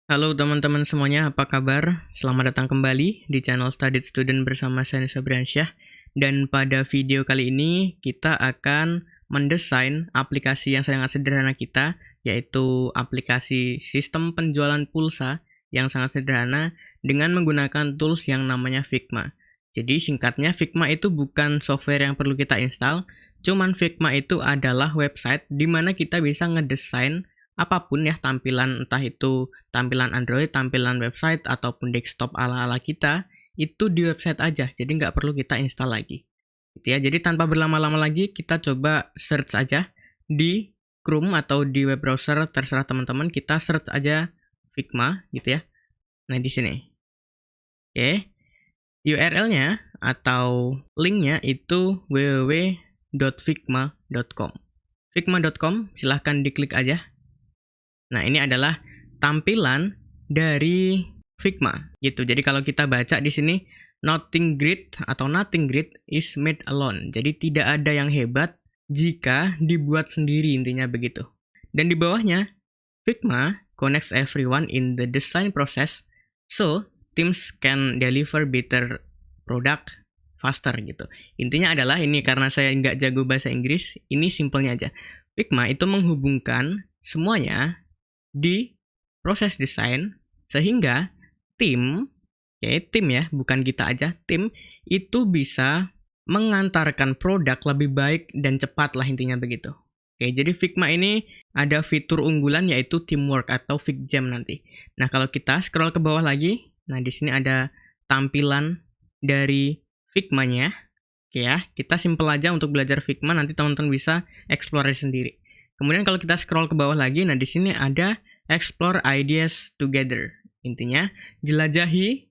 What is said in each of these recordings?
Halo teman-teman semuanya, apa kabar? Selamat datang kembali di channel Studied Student bersama saya Nisa Briansyah. Dan pada video kali ini kita akan mendesain aplikasi yang sangat sederhana kita, yaitu aplikasi sistem penjualan pulsa yang sangat sederhana dengan menggunakan tools yang namanya Figma. Jadi singkatnya Figma itu bukan software yang perlu kita install, cuman Figma itu adalah website di mana kita bisa ngedesain apapun ya tampilan, entah itu tampilan Android, tampilan website, ataupun desktop ala-ala kita, itu di website aja, jadi nggak perlu kita install lagi. Gitu ya. Jadi tanpa berlama-lama lagi, kita coba search aja di Chrome atau di web browser, terserah teman-teman, kita search aja Figma gitu ya. Nah, di sini. Oke. URL-nya atau link-nya itu www.figma.com. Figma.com, silahkan diklik aja. Nah, ini adalah tampilan dari Figma gitu. Jadi kalau kita baca di sini nothing great is made alone. Jadi tidak ada yang hebat jika dibuat sendiri, intinya begitu. Dan di bawahnya Figma connects everyone in the design process so teams can deliver better product faster gitu. Intinya adalah ini, karena saya nggak jago bahasa Inggris, ini simpelnya aja. Figma itu menghubungkan semuanya di proses desain sehingga tim, tim ya, bukan kita aja, tim itu bisa mengantarkan produk lebih baik dan cepat lah, intinya begitu. Oke, jadi Figma ini ada fitur unggulan yaitu teamwork atau FigJam nanti. Nah, kalau kita scroll ke bawah lagi, nah di sini ada tampilan dari Figma-nya. Oke ya, kita simple aja untuk belajar Figma, nanti teman-teman bisa explore sendiri. Kemudian kalau kita scroll ke bawah lagi, nah di sini ada explore ideas together. Intinya, jelajahi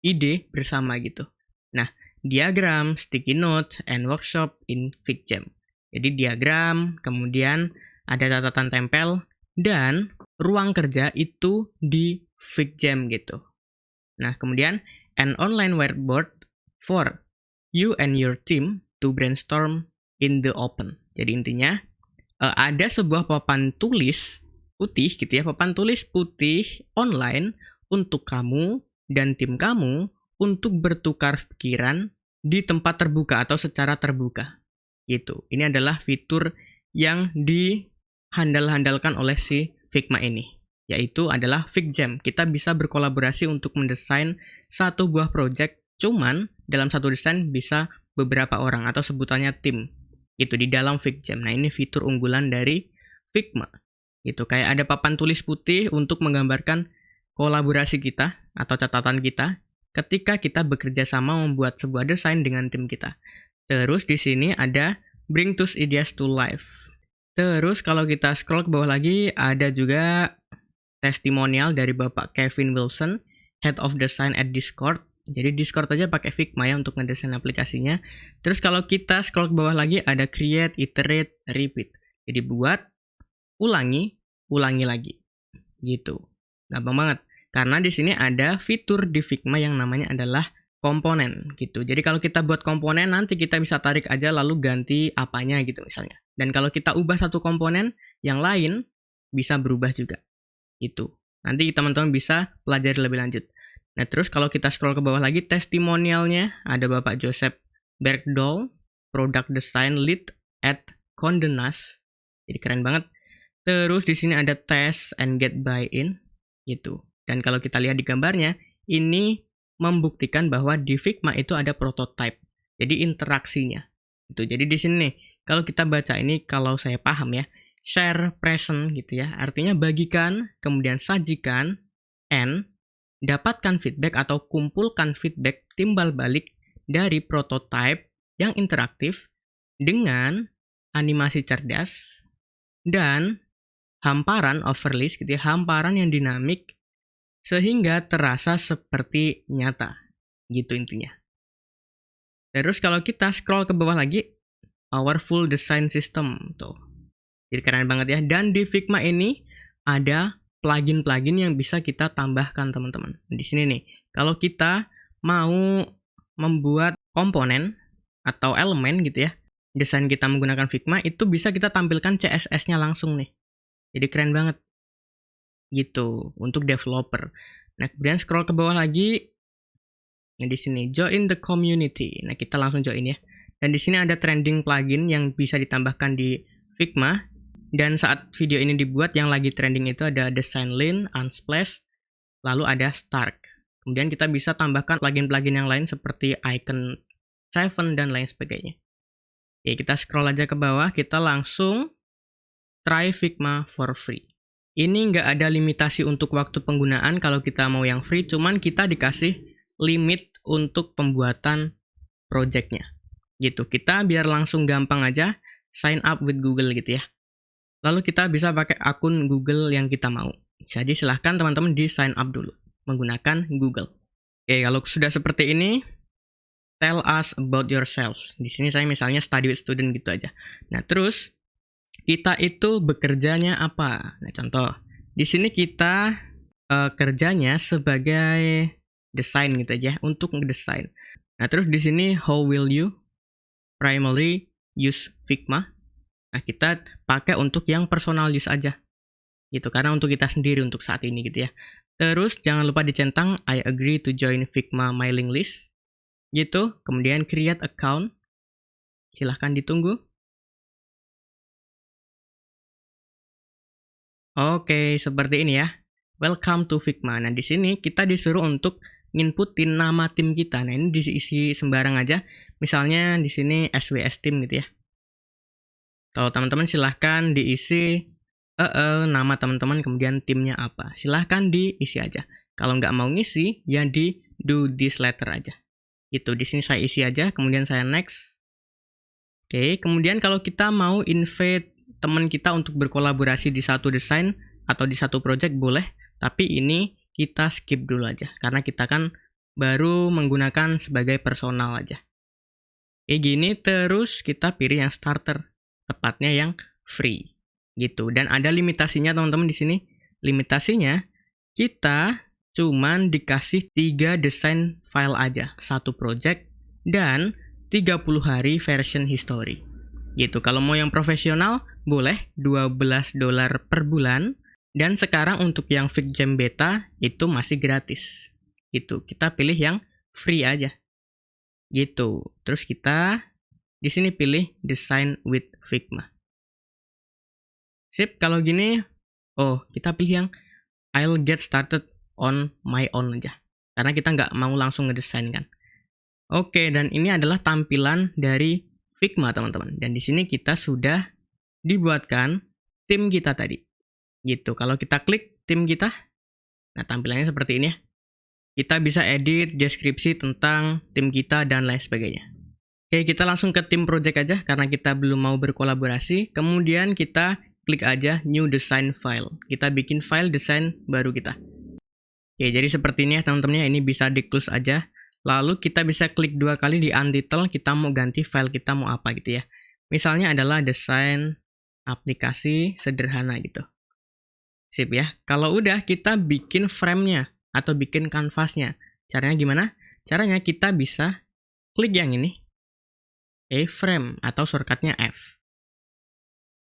ide bersama gitu. Nah, diagram, sticky note, and workshop in FigJam. Jadi diagram, kemudian ada catatan tempel, dan ruang kerja itu di FigJam gitu. Nah, kemudian an online whiteboard for you and your team to brainstorm in the open. Jadi intinya, ada sebuah papan tulis putih gitu ya, papan tulis putih online untuk kamu dan tim kamu untuk bertukar pikiran di tempat terbuka atau secara terbuka. Gitu. Ini adalah fitur yang dihandal-handalkan oleh si Figma ini, yaitu adalah FigJam. Kita bisa berkolaborasi untuk mendesain satu buah project, cuman dalam satu desain bisa beberapa orang atau sebutannya tim. Itu di dalam FigJam. Nah, ini fitur unggulan dari Figma. Itu kayak ada papan tulis putih untuk menggambarkan kolaborasi kita atau catatan kita ketika kita bekerja sama membuat sebuah desain dengan tim kita. Terus di sini ada bring those ideas to life. Terus kalau kita scroll ke bawah lagi, ada juga testimonial dari Bapak Kevin Wilson, Head of Design at Discord. Jadi Discord aja pakai Figma ya untuk ngedesain aplikasinya. Terus kalau kita scroll ke bawah lagi, ada create, iterate, repeat. Jadi buat, ulangi, ulangi lagi. Gitu. Gampang banget. Karena di sini ada fitur di Figma yang namanya adalah komponen gitu. Jadi kalau kita buat komponen, nanti kita bisa tarik aja lalu ganti apanya gitu misalnya. Dan kalau kita ubah satu komponen, yang lain bisa berubah juga. Itu. Nanti teman-teman bisa pelajari lebih lanjut. Nah, terus kalau kita scroll ke bawah lagi, testimonialnya ada Bapak Joseph Bergdoll, Product Design Lead at Condé Nast. Jadi keren banget. Terus di sini ada test and get buy-in gitu. Dan kalau kita lihat di gambarnya, ini membuktikan bahwa di Figma itu ada prototype. Jadi interaksinya. Itu. Jadi di sini nih, kalau kita baca ini, kalau saya paham ya, share present gitu ya. Artinya bagikan, kemudian sajikan, and dapatkan feedback atau kumpulkan feedback timbal balik dari prototype yang interaktif dengan animasi cerdas dan hamparan overlays gitu ya, hamparan yang dinamik sehingga terasa seperti nyata. Gitu intinya. Terus kalau kita scroll ke bawah lagi, our full design system tuh. Jadi keren banget ya. Dan di Figma ini ada plugin-plugin yang bisa kita tambahkan teman-teman. Di sini nih, kalau kita mau membuat komponen atau elemen gitu ya, desain kita menggunakan Figma, itu bisa kita tampilkan CSS-nya langsung nih. Jadi keren banget. gitu untuk developer. Nah, kemudian scroll ke bawah lagi. Nah, di sini join the community. Nah, kita langsung join ya. Dan di sini ada trending plugin yang bisa ditambahkan di Figma. Dan saat video ini dibuat, yang lagi trending itu ada Design Line, Unsplash, lalu ada Stark. Kemudian kita bisa tambahkan plugin-plugin yang lain seperti icon 7 dan lain sebagainya. Oke, kita scroll aja ke bawah, kita langsung try Figma for free. Ini nggak ada limitasi untuk waktu penggunaan kalau kita mau yang free, cuman kita dikasih limit untuk pembuatan projectnya. Gitu, kita biar langsung gampang aja sign up with Google gitu ya. Lalu kita bisa pakai akun Google yang kita mau. Jadi silahkan teman-teman di sign up dulu menggunakan Google. Oke, kalau sudah seperti ini, tell us about yourself. Di sini saya misalnya study with student gitu aja. Nah, terus kita itu bekerjanya apa? Nah, contoh. Di sini kita kerjanya sebagai desain gitu aja, untuk ngedesain. Nah, terus di sini how will you primarily use Figma? Nah, kita pakai untuk yang personal use aja. Gitu, karena untuk kita sendiri untuk saat ini gitu ya. Terus jangan lupa dicentang I agree to join Figma mailing list. Gitu, kemudian create account. Silahkan ditunggu. Oke, seperti ini ya. Welcome to Figma. Nah, di sini kita disuruh untuk nginputin nama tim kita. Nah, ini diisi sembarang aja. Misalnya di sini SWS team gitu ya. Kalau teman-teman silahkan diisi nama teman-teman kemudian timnya apa. Silahkan diisi aja. Kalau nggak mau ngisi, ya di do this letter aja. Itu di sini saya isi aja, kemudian saya next. Oke, kemudian kalau kita mau invite teman kita untuk berkolaborasi di satu desain atau di satu project boleh, tapi ini kita skip dulu aja karena kita kan baru menggunakan sebagai personal aja. Kayak gini, terus kita pilih yang starter, tepatnya yang free gitu. Dan ada limitasinya teman-teman di sini. Limitasinya kita cuman dikasih 3 desain file aja, satu project dan 30 hari version history. Gitu. Kalau mau yang profesional boleh $12 per bulan, dan sekarang untuk yang FigJam beta itu masih gratis. Gitu. Kita pilih yang free aja. Gitu. Terus kita di sini pilih Design with Figma. Sip, kalau gini, kita pilih yang I'll get started on my own aja. Karena kita nggak mau langsung ngedesain kan. Oke, dan ini adalah tampilan dari Figma, teman-teman. Dan di sini kita sudah dibuatkan tim kita tadi. Gitu. Kalau kita klik tim kita, nah tampilannya seperti ini ya. Kita bisa edit deskripsi tentang tim kita dan lain sebagainya. Oke, kita langsung ke tim project aja karena kita belum mau berkolaborasi. Kemudian kita klik aja new design file. Kita bikin file desain baru kita. Oke, jadi seperti ini ya teman-teman, ini bisa di close aja. Lalu kita bisa klik 2 kali di untitled, kita mau ganti file kita mau apa gitu ya. Misalnya adalah desain aplikasi sederhana gitu. Sip ya. Kalau udah, kita bikin frame-nya atau bikin kanvasnya. Caranya gimana? Caranya kita bisa klik yang ini, frame atau shortcutnya F.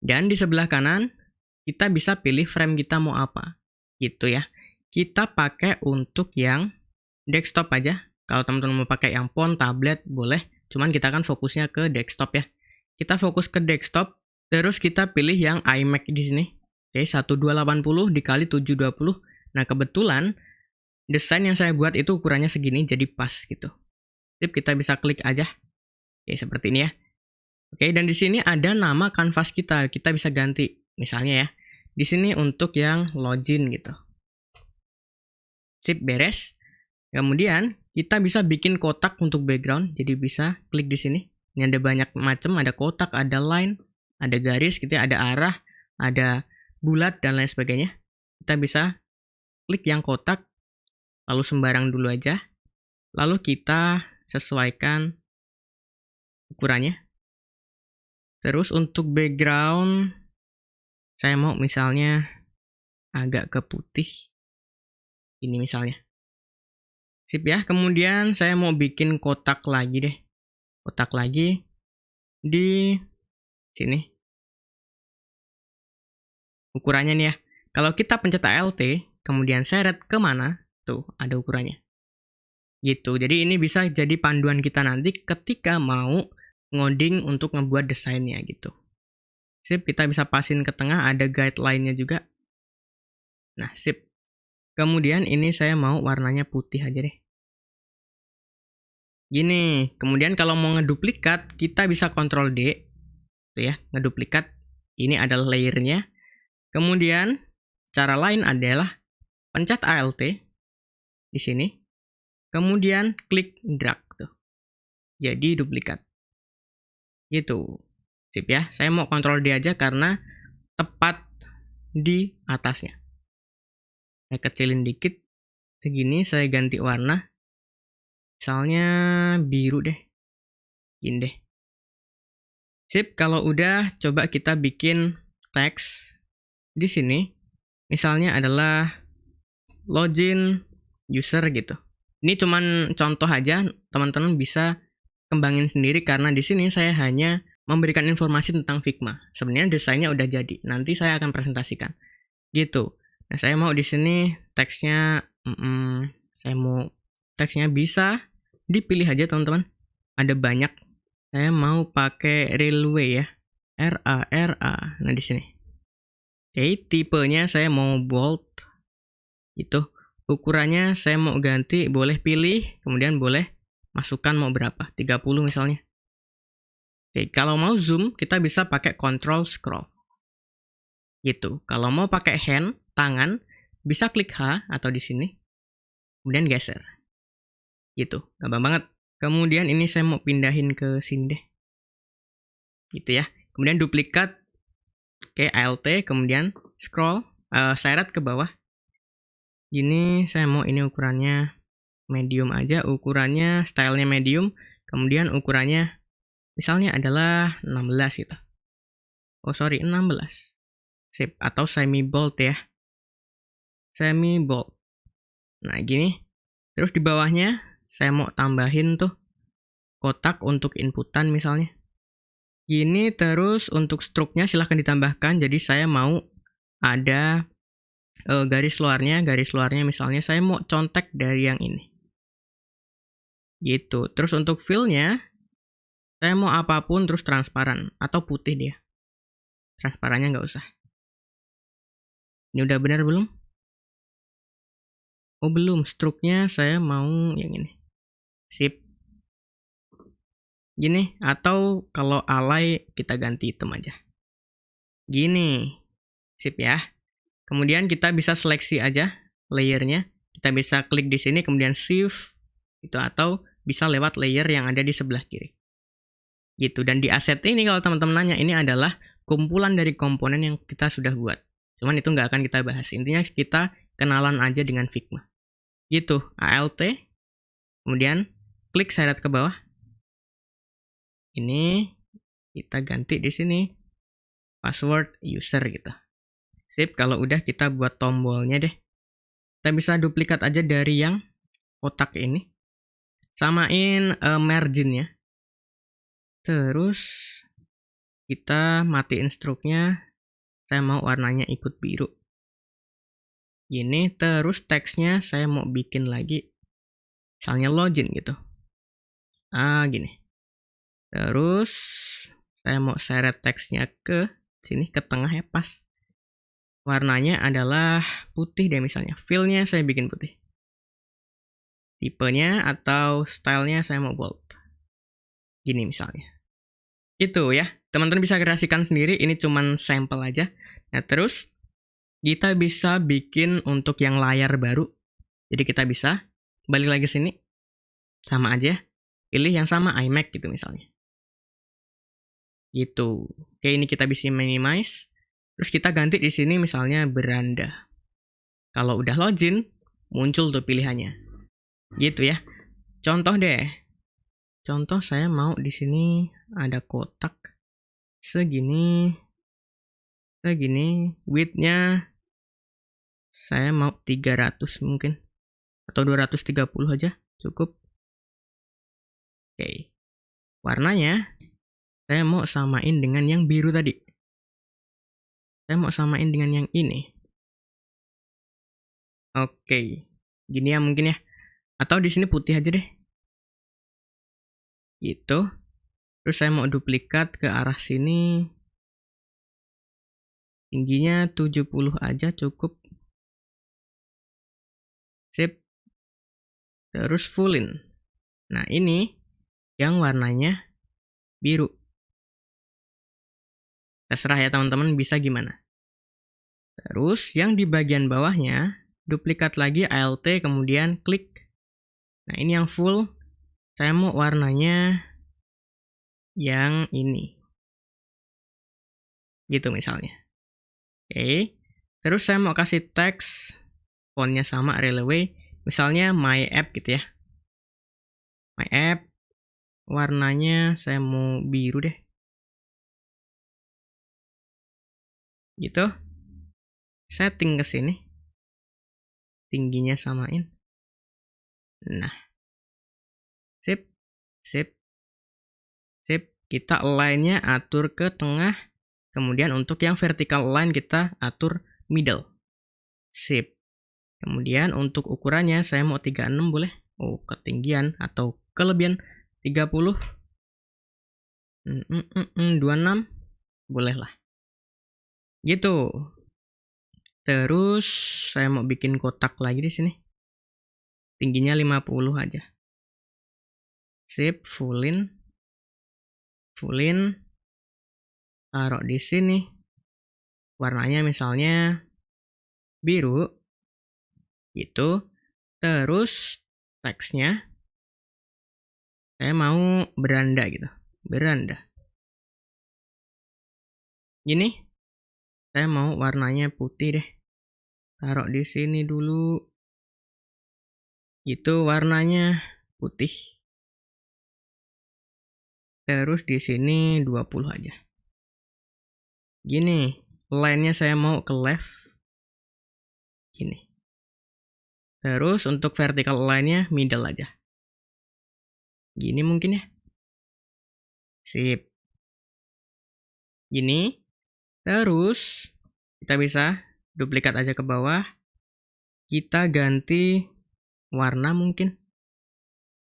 Dan di sebelah kanan, kita bisa pilih frame kita mau apa. Gitu ya. Kita pakai untuk yang desktop aja. Kalau teman-teman mau pakai yang phone, tablet, boleh. Cuman kita kan fokusnya ke desktop ya. Kita fokus ke desktop, terus kita pilih yang iMac di sini. Oke, 1280 dikali 720. Nah, kebetulan desain yang saya buat itu ukurannya segini, jadi pas gitu. Sip, kita bisa klik aja. Oke, seperti ini ya. Oke, dan di sini ada nama kanvas kita. Kita bisa ganti. Misalnya ya, di sini untuk yang login gitu. Sip, beres. Kemudian kita bisa bikin kotak untuk background. Jadi bisa klik di sini. Ini ada banyak macam, ada kotak, ada line, ada garis gitu ya, ada arah, ada bulat dan lain sebagainya. Kita bisa klik yang kotak, lalu sembarang dulu aja. Lalu kita sesuaikan ukurannya. Terus untuk background, saya mau misalnya agak ke putih. Ini misalnya. Sip ya, kemudian saya mau bikin kotak lagi deh. Kotak lagi di sini. Ukurannya nih ya. kalau kita pencet Alt, kemudian seret kemana, tuh ada ukurannya. Gitu, jadi ini bisa jadi panduan kita nanti ketika mau ngoding untuk ngebuat desainnya gitu. Sip, kita bisa pasin ke tengah, ada guideline-nya juga. Nah, sip. Kemudian ini saya mau warnanya putih aja deh. Gini, kemudian kalau mau ngeduplikat, kita bisa Ctrl D. Tuh ya, ngeduplikat. Ini adalah layernya. Kemudian, cara lain adalah pencet Alt di sini. Kemudian klik drag tuh. Jadi duplikat. Gitu. Sip ya. Saya mau Ctrl D aja karena tepat di atasnya. Saya kecilin dikit. Segini saya ganti warna. Misalnya biru deh. Gini deh. Sip, kalau udah coba kita bikin teks di sini. Misalnya adalah login user gitu. Ini cuman contoh aja, teman-teman bisa kembangin sendiri karena di sini saya hanya memberikan informasi tentang Figma. Sebenarnya desainnya udah jadi. Nanti saya akan presentasikan. Gitu. Nah, saya mau di sini teksnya saya mau teksnya bisa dipilih aja, teman-teman. Ada banyak. Saya mau pakai railway ya. RA. Nah, di sini. Oke, tipenya saya mau bold. Gitu. Ukurannya saya mau ganti, boleh pilih, kemudian boleh masukkan mau berapa, 30 misalnya. Oke, kalau mau zoom, kita bisa pakai control scroll. Gitu. Kalau mau pakai hand, tangan, bisa klik H atau di sini, kemudian geser. Gitu, gampang banget. Kemudian ini saya mau pindahin ke sini deh. Gitu ya. Kemudian duplikat, oke, Alt, kemudian scroll, seret ke bawah. Ini saya mau ini ukurannya medium aja, ukurannya stylenya medium, kemudian ukurannya misalnya adalah 16 gitu. Oh sorry, 16. Sip, atau semi bold ya. Semi bold. Nah gini, terus di bawahnya saya mau tambahin tuh kotak untuk inputan misalnya. Gini, terus untuk struknya silahkan ditambahkan, jadi saya mau ada garis luarnya misalnya saya mau contek dari yang ini. Gitu. Terus untuk fill-nya, saya mau apapun terus transparan atau putih dia. Transparannya nggak usah. Ini udah benar belum? Oh belum, struknya saya mau yang ini. Sip. Gini, atau kalau alay kita ganti hitam aja. Gini. Sip ya. Kemudian kita bisa seleksi aja layernya. Kita bisa klik di sini kemudian shift itu atau bisa lewat layer yang ada di sebelah kiri. Gitu. Dan di asset ini kalau teman-teman nanya, ini adalah kumpulan dari komponen yang kita sudah buat. Cuman itu nggak akan kita bahas. Intinya kita kenalan aja dengan Figma. Gitu. Alt. Kemudian klik seret ke bawah. Ini kita ganti di sini password user gitu. Sip, kalau udah kita buat tombolnya deh. Kita bisa duplikat aja dari yang kotak ini. Samain margin ya. Terus kita matiin struknya. Saya mau warnanya ikut biru. Gini, terus teksnya saya mau bikin lagi. Misalnya login gitu. Gini. Terus saya mau seret teksnya ke sini, ke tengah ya, pas. Warnanya adalah putih deh misalnya. Fill-nya saya bikin putih. Tipenya atau stylenya saya mau bold. Gini misalnya. Itu ya. Teman-teman bisa kreasikan sendiri. Ini cuman sampel aja. Nah terus kita bisa bikin untuk yang layar baru. Jadi kita bisa balik lagi sini. Sama aja. Pilih yang sama iMac gitu misalnya. Gitu. Oke, ini kita bisa minimize. Terus kita ganti di sini misalnya beranda. Kalau udah login, muncul tuh pilihannya. Gitu ya. Contoh deh. Contoh saya mau di sini ada kotak segini. Width-nya saya mau 300 mungkin. Atau 230 aja, cukup. Oke. Warnanya saya mau samain dengan yang biru tadi. Saya mau samain dengan yang ini. Oke. Gini ya mungkin ya. Atau di sini putih aja deh. Gitu. Terus saya mau duplikat ke arah sini. Tingginya 70 aja cukup. Sip. Terus fullin. Nah, ini yang warnanya biru. Terserah ya teman-teman bisa gimana. Terus yang di bagian bawahnya, duplikat lagi Alt kemudian klik. Nah, ini yang full. Saya mau warnanya yang ini. Gitu misalnya. Oke. Terus saya mau kasih teks fontnya sama Relay. Misalnya my app gitu ya. My app warnanya saya mau biru deh. Gitu. Setting ke sini. Tingginya samain. Nah. Sip. Sip. Sip. Kita align-nya atur ke tengah. Kemudian untuk yang vertical align kita atur middle. Sip. Kemudian untuk ukurannya saya mau 36 boleh. Oh, ketinggian atau kelebihan 30. 26 boleh lah. Gitu. Terus saya mau bikin kotak lagi di sini. Tingginya 50 aja. Sip, fullin. Fullin. Taruh di sini. Warnanya misalnya biru. Gitu. Terus teksnya saya mau beranda gitu. Beranda. Gini. Saya mau warnanya putih deh. Taruh di sini dulu. Itu warnanya putih. Terus di sini 20 aja. Gini, line-nya saya mau ke left. Gini. Terus untuk vertical line-nya middle aja. Gini mungkin ya. Sip. Gini. Terus kita bisa duplikat aja ke bawah. Kita ganti warna mungkin.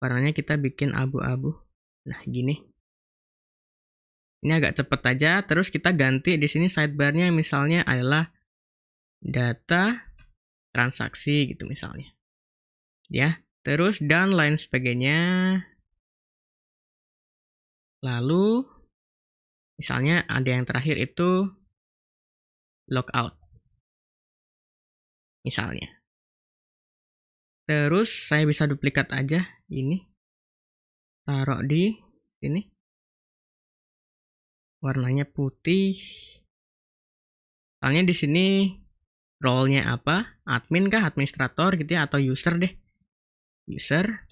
Warnanya kita bikin abu-abu. Nah, gini. Ini agak cepet aja. Terus kita ganti di sini sidebar-nya misalnya adalah data transaksi gitu misalnya. Ya. Terus dan lain sebagainya. Lalu misalnya ada yang terakhir itu logout. Misalnya. Terus saya bisa duplikat aja ini. Taruh di sini. Warnanya putih. Misalnya di sini role-nya apa? Admin kah, administrator gitu ya, atau user deh. User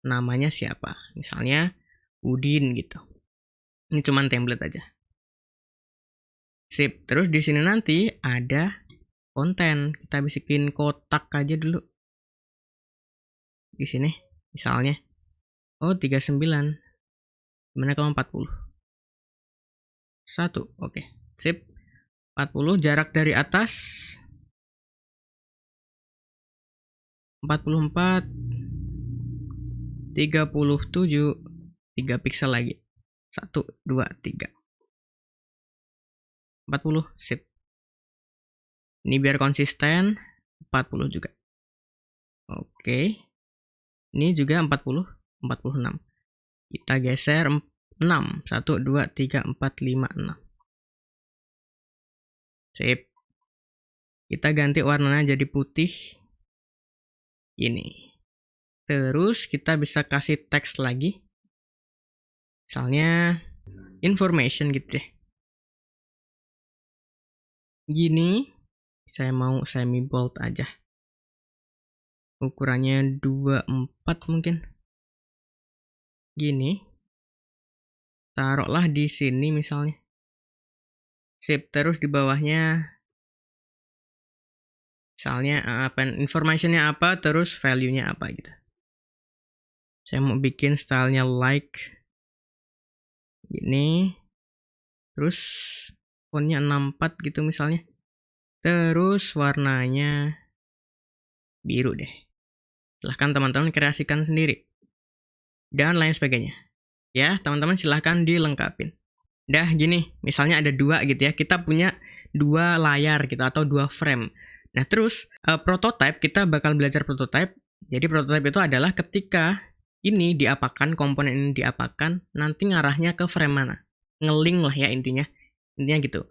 namanya siapa? Misalnya Udin gitu. Ini cuman template aja. Sip. Terus di sini nanti ada konten. Kita bisikin kotak aja dulu. Di sini misalnya. Oh, 39. Gimana kalau 40? 1. Oke. Sip. 40 jarak dari atas 44 37 3 pixel lagi. 1 2 3 40. Sip. Ini biar konsisten 40 juga. Oke. Ini juga 40 46. Kita geser 6 1 2 3 4 5 6. Sip. Kita ganti warnanya jadi putih. Ini. Terus kita bisa kasih teks lagi. Misalnya information gitu deh. Gini. Saya mau semi bold aja. Ukurannya 24 mungkin. Gini. Taruhlah di sini misalnya. Sip. Terus di bawahnya misalnya apa informationnya apa, terus value-nya apa gitu. Saya mau bikin stylenya like gini. Terus fontnya 64 gitu misalnya. Terus warnanya biru deh. Silahkan teman-teman kreasikan sendiri. Dan lain sebagainya. Ya, teman-teman silahkan dilengkapin. Dah gini, misalnya ada 2 gitu ya. Kita punya 2 layar gitu atau 2 frame. Nah, terus prototype, kita bakal belajar prototype. Jadi prototype itu adalah ketika ini diapakan, komponen ini diapakan, nanti ngarahnya ke frame mana. Nge-link lah ya intinya. Intinya gitu.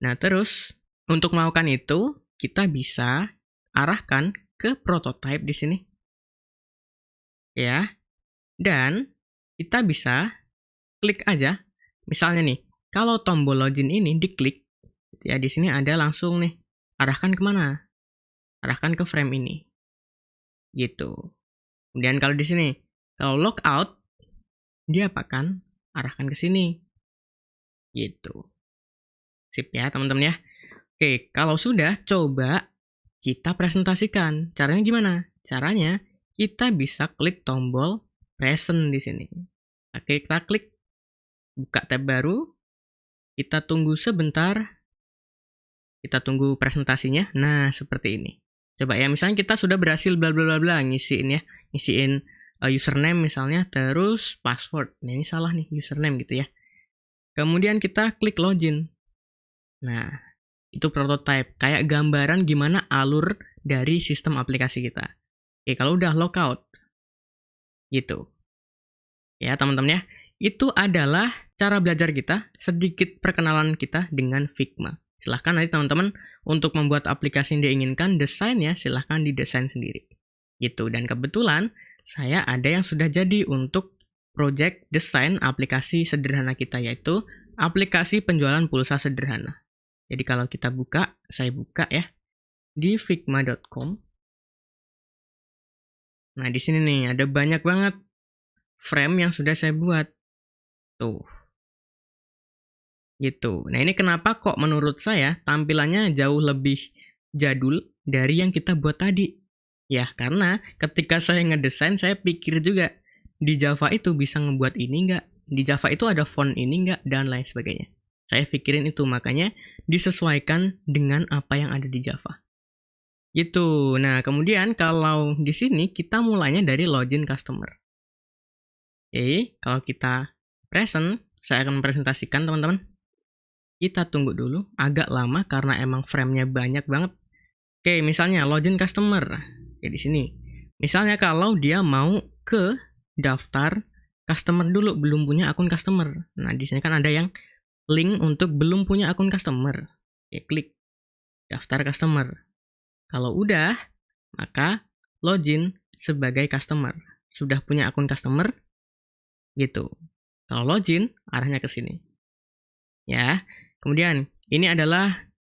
Nah, terus untuk melakukan itu, kita bisa arahkan ke prototype di sini. Ya. Dan kita bisa klik aja. Misalnya nih, kalau tombol login ini diklik, ya di sini ada langsung nih, arahkan kemana? Arahkan ke frame ini. Gitu. Kemudian kalau di sini, kalau logout, dia apakan? Arahkan ke sini. Gitu. Sip ya teman-teman ya. Oke, kalau sudah, coba kita presentasikan. Caranya gimana? Caranya, kita bisa klik tombol present di sini. Oke, kita klik, buka tab baru, kita tunggu sebentar, kita tunggu presentasinya. Nah, seperti ini. Coba ya, misalnya kita sudah berhasil bla bla bla bla ngisiin ya, ngisiin username misalnya, terus password. Nah, ini salah nih username gitu ya. Kemudian kita klik login. Nah, itu prototype, kayak gambaran gimana alur dari sistem aplikasi kita. Oke, kalau udah logout, gitu. Ya teman-teman ya, itu adalah cara belajar kita, sedikit perkenalan kita dengan Figma. Silahkan nanti teman-teman untuk membuat aplikasi yang diinginkan, desainnya silahkan didesain sendiri. Gitu, dan kebetulan saya ada yang sudah jadi untuk project desain aplikasi sederhana kita, yaitu aplikasi penjualan pulsa sederhana. Jadi kalau kita buka, saya buka ya, di figma.com. Nah di sini nih, ada banyak banget frame yang sudah saya buat. Tuh. Gitu. Nah, ini kenapa kok menurut saya tampilannya jauh lebih jadul dari yang kita buat tadi. Ya, karena ketika saya ngedesain, saya pikir juga di Java itu bisa ngebuat ini nggak? Di Java itu ada font ini nggak? Dan lain sebagainya. Saya pikirin itu, makanya disesuaikan dengan apa yang ada di Java. Gitu. Nah, kemudian kalau di sini kita mulainya dari login customer. Oke, kalau kita present, saya akan presentasikan teman-teman. Kita tunggu dulu, agak lama karena emang frame-nya banyak banget. Oke, misalnya login customer. Oke, di sini. Misalnya kalau dia mau ke daftar customer dulu, belum punya akun customer. Nah, di sini kan ada yang link untuk belum punya akun customer. Oke, klik daftar customer. Kalau udah, maka login sebagai customer. Sudah punya akun customer, gitu. Kalau login, arahnya ke sini. Ya, kemudian ini adalah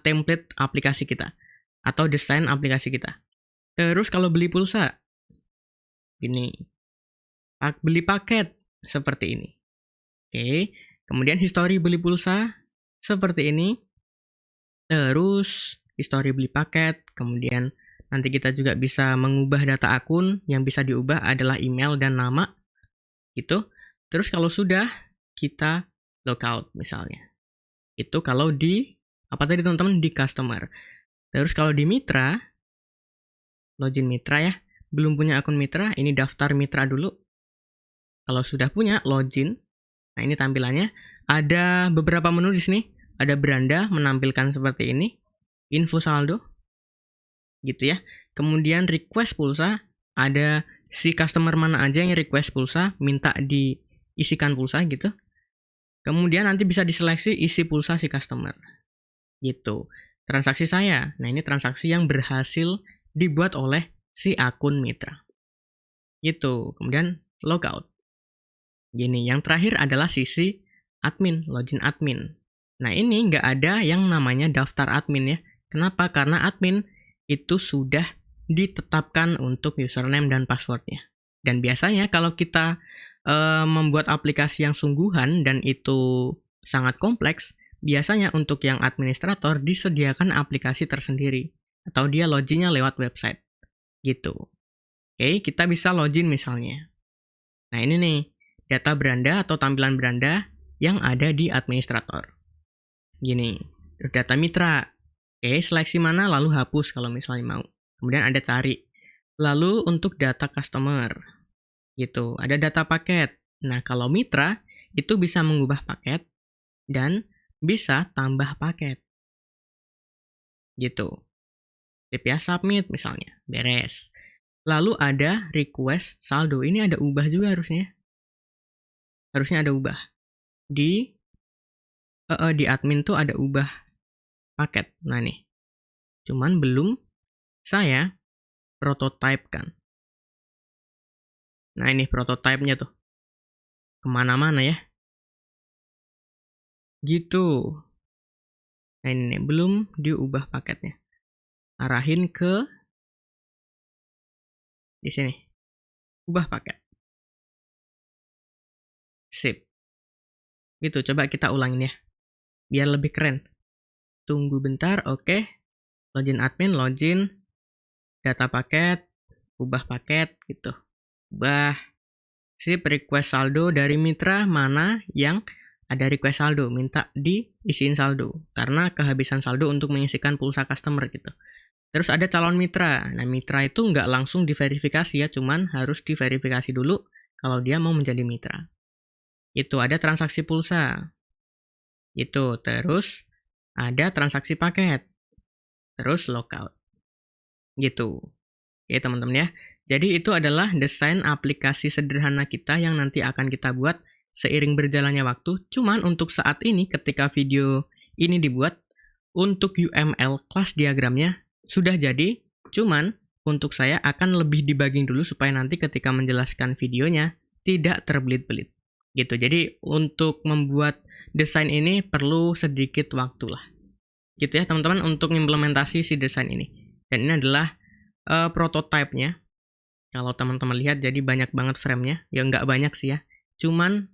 template aplikasi kita atau desain aplikasi kita. Terus kalau beli pulsa, ini beli paket seperti ini. Oke, kemudian history beli pulsa seperti ini. Terus history beli paket, kemudian nanti kita juga bisa mengubah data akun, yang bisa diubah adalah email dan nama. Gitu. Terus kalau sudah, kita logout misalnya. Itu kalau di, apa tadi teman-teman, di customer. Terus kalau di mitra, login mitra ya, belum punya akun mitra, ini daftar mitra dulu. Kalau sudah punya, login. Nah ini tampilannya, ada beberapa menu di sini. Ada beranda menampilkan seperti ini, info saldo, gitu ya. Kemudian request pulsa, ada si customer mana aja yang request pulsa, minta diisikan pulsa gitu. Kemudian nanti bisa diseleksi isi pulsa si customer. Gitu. Transaksi saya. Nah, ini transaksi yang berhasil dibuat oleh si akun mitra. Gitu. Kemudian logout. Gini, yang terakhir adalah sisi admin, login admin. Nah, ini nggak ada yang namanya daftar admin ya. Kenapa? Karena admin itu sudah ditetapkan untuk username dan passwordnya. Dan biasanya kalau kita membuat aplikasi yang sungguhan dan itu sangat kompleks, biasanya untuk yang administrator disediakan aplikasi tersendiri atau dia loginnya lewat website gitu. Oke, kita bisa login misalnya. Nah ini nih, data beranda atau tampilan beranda yang ada di administrator. Gini, data mitra. Oke, seleksi mana lalu hapus kalau misalnya mau. Kemudian ada cari. Lalu untuk data customer, gitu. Ada data paket. Nah, kalau mitra, itu bisa mengubah paket dan bisa tambah paket. Gitu. Tip ya, submit misalnya. Beres. Lalu ada request saldo. Ini ada ubah juga harusnya. Harusnya ada ubah. Di admin tuh ada ubah paket. Nah nih. Cuman belum saya prototype kan. Nah ini prototipenya tuh. Kemana-mana ya. Gitu. Nah ini nih, belum diubah paketnya. Arahin ke di sini. Ubah paket. Sip. Gitu, coba kita ulangin ya. Biar lebih keren. Tunggu bentar, oke. Login admin, login. Data paket, ubah paket, gitu. Ubah. Sip, request saldo dari mitra mana yang ada request saldo. Minta diisiin saldo. Karena kehabisan saldo untuk mengisikan pulsa customer gitu. Terus ada calon mitra. Nah, mitra itu nggak langsung diverifikasi ya, cuman harus diverifikasi dulu kalau dia mau menjadi mitra. Itu ada transaksi pulsa. Itu, terus ada transaksi paket. Terus logout. Gitu. Oke, teman-teman ya. Jadi itu adalah desain aplikasi sederhana kita yang nanti akan kita buat seiring berjalannya waktu. Cuman untuk saat ini ketika video ini dibuat, untuk UML class diagramnya sudah jadi, cuman untuk saya akan lebih debugging dulu supaya nanti ketika menjelaskan videonya tidak terbelit-belit. Gitu. Jadi untuk membuat desain ini perlu sedikit waktu lah. Gitu ya teman-teman untuk implementasi si desain ini. Dan ini adalah prototipenya. Kalau teman-teman lihat jadi banyak banget frame-nya. Ya nggak banyak sih ya. Cuman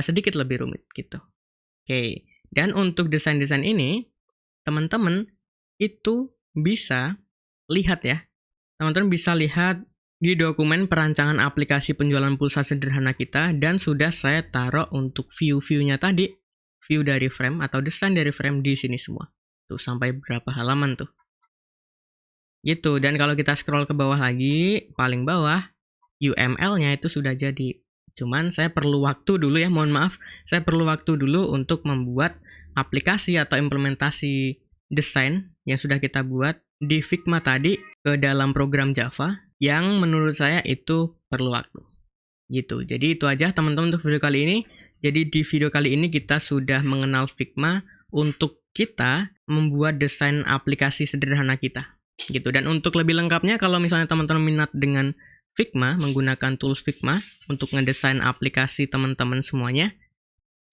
sedikit lebih rumit gitu. Oke. Dan untuk desain-desain ini teman-teman itu bisa lihat ya. Teman-teman bisa lihat di dokumen perancangan aplikasi penjualan pulsa sederhana kita dan sudah saya taruh untuk view-view-nya tadi, view dari frame atau desain dari frame di sini semua. Tuh sampai berapa halaman tuh. Gitu, dan kalau kita scroll ke bawah lagi, paling bawah UML-nya itu sudah jadi. Cuman saya perlu waktu dulu ya, mohon maaf. Saya perlu waktu dulu untuk membuat aplikasi atau implementasi desain yang sudah kita buat di Figma tadi ke dalam program Java yang menurut saya itu perlu waktu. Gitu. Jadi itu aja teman-teman untuk video kali ini. Jadi di video kali ini kita sudah mengenal Figma untuk kita membuat desain aplikasi sederhana kita. Gitu. Dan untuk lebih lengkapnya kalau misalnya teman-teman minat dengan Figma, menggunakan tools Figma untuk ngedesain aplikasi teman-teman semuanya,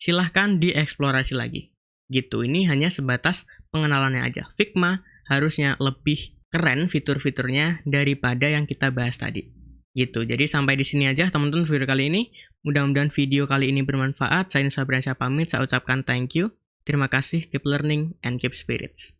silahkan dieksplorasi lagi. Gitu, ini hanya sebatas pengenalannya aja. Figma harusnya lebih keren fitur-fiturnya daripada yang kita bahas tadi. Gitu, jadi sampai di sini aja teman-teman video kali ini. Mudah-mudahan video kali ini bermanfaat. Saya Nisa Bransyah pamit, saya ucapkan thank you. Terima kasih, keep learning and keep spirits.